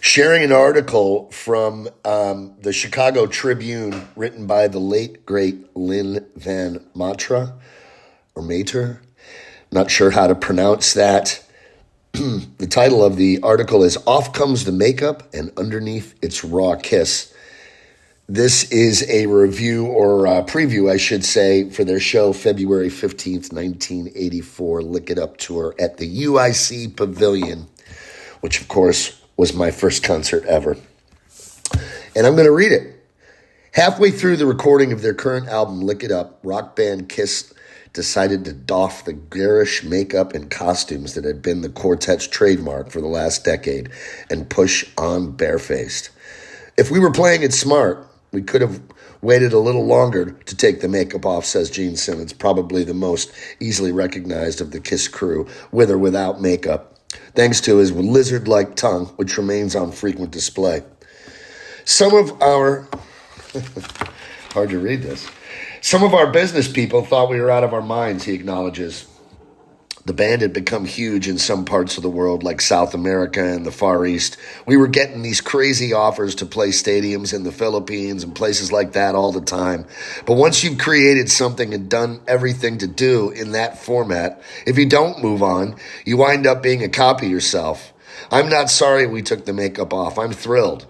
sharing an article from the Chicago Tribune written by the late, great Lynn Van Matre, or Matre. Not sure how to pronounce that. The title of the article is Off Comes the Makeup and Underneath Its Raw Kiss. This is a review, or a preview, I should say, for their show February 15th, 1984, Lick It Up tour at the UIC Pavilion, which, of course, was my first concert ever. And I'm going to read it. Halfway through the recording of their current album, Lick It Up, rock band Kiss decided to doff the garish makeup and costumes that had been the quartet's trademark for the last decade and push on barefaced. If we were playing it smart, we could have waited a little longer to take the makeup off, says Gene Simmons, probably the most easily recognized of the Kiss crew, with or without makeup, thanks to his lizard-like tongue, which remains on frequent display. Some of our... hard to read this. Some of our business people thought we were out of our minds, he acknowledges. The band had become huge in some parts of the world, like South America and the Far East. We were getting these crazy offers to play stadiums in the Philippines and places like that all the time. But once you've created something and done everything to do in that format, if you don't move on, you wind up being a copy yourself. I'm not sorry we took the makeup off. I'm thrilled.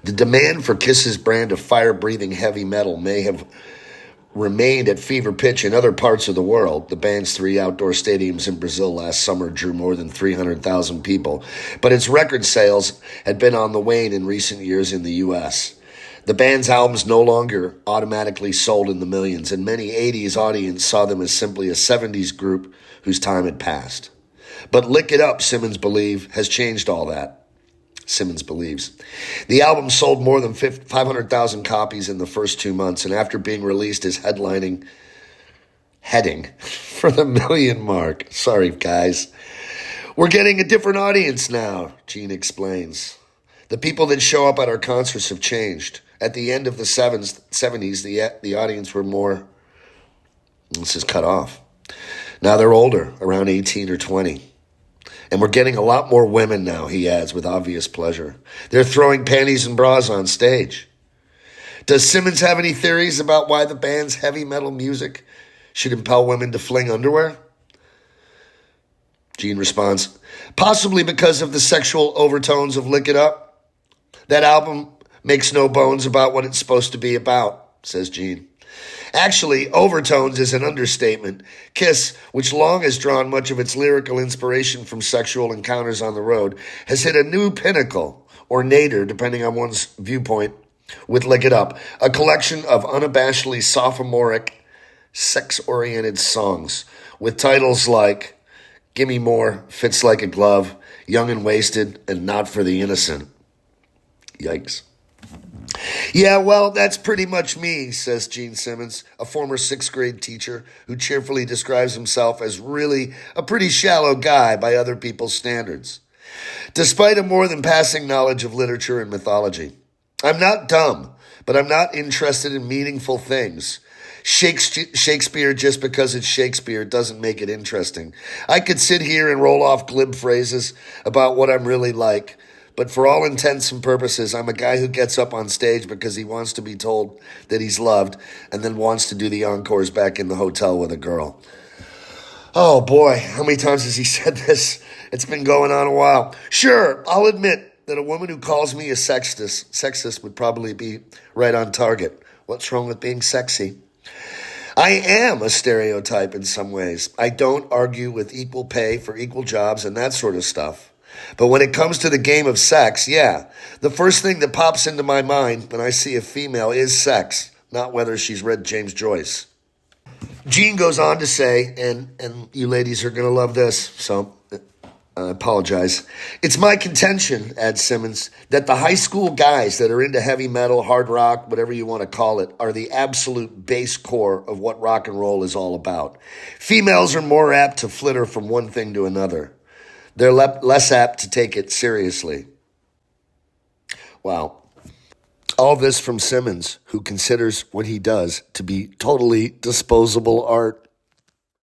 The demand for Kiss's brand of fire-breathing heavy metal may have remained at fever pitch in other parts of the world. The band's 3 outdoor stadiums in Brazil last summer drew more than 300,000 people, but its record sales had been on the wane in recent years in the U.S. The band's albums no longer automatically sold in the millions, and many 80s audience saw them as simply a 70s group whose time had passed. But Lick It Up, Simmons has changed all that. Simmons believes. The album sold more than 500,000 copies in the first 2 months, and after being released is heading for the million mark. Sorry, guys. We're getting a different audience now, Gene explains. The people that show up at our concerts have changed. At the end of the 70s, the audience were more, this is cut off. Now they're older, around 18 or 20. And we're getting a lot more women now, he adds with obvious pleasure. They're throwing panties and bras on stage. Does Simmons have any theories about why the band's heavy metal music should impel women to fling underwear? Gene responds, possibly because of the sexual overtones of Lick It Up. That album makes no bones about what it's supposed to be about, says Gene. Actually, overtones is an understatement. Kiss, which long has drawn much of its lyrical inspiration from sexual encounters on the road, has hit a new pinnacle, or nadir, depending on one's viewpoint, with Lick It Up, a collection of unabashedly sophomoric, sex-oriented songs, with titles like Gimme More, Fits Like a Glove, Young and Wasted, and Not for the Innocent. Yikes. Yeah, well, that's pretty much me, says Gene Simmons, a former 6th grade teacher who cheerfully describes himself as really a pretty shallow guy by other people's standards, despite a more than passing knowledge of literature and mythology. I'm not dumb, but I'm not interested in meaningful things. Shakespeare, just because it's Shakespeare, doesn't make it interesting. I could sit here and roll off glib phrases about what I'm really like, but for all intents and purposes, I'm a guy who gets up on stage because he wants to be told that he's loved and then wants to do the encores back in the hotel with a girl. Oh boy, how many times has he said this? It's been going on a while. Sure, I'll admit that a woman who calls me a sexist would probably be right on target. What's wrong with being sexy? I am a stereotype in some ways. I don't argue with equal pay for equal jobs and that sort of stuff. But when it comes to the game of sex, yeah, the first thing that pops into my mind when I see a female is sex, not whether she's read James Joyce. Gene goes on to say, and you ladies are going to love this, so I apologize. It's my contention, adds Simmons, that the high school guys that are into heavy metal, hard rock, whatever you want to call it, are the absolute base core of what rock and roll is all about. Females are more apt to flitter from one thing to another. They're less apt to take it seriously. Wow. All this from Simmons, who considers what he does to be totally disposable art.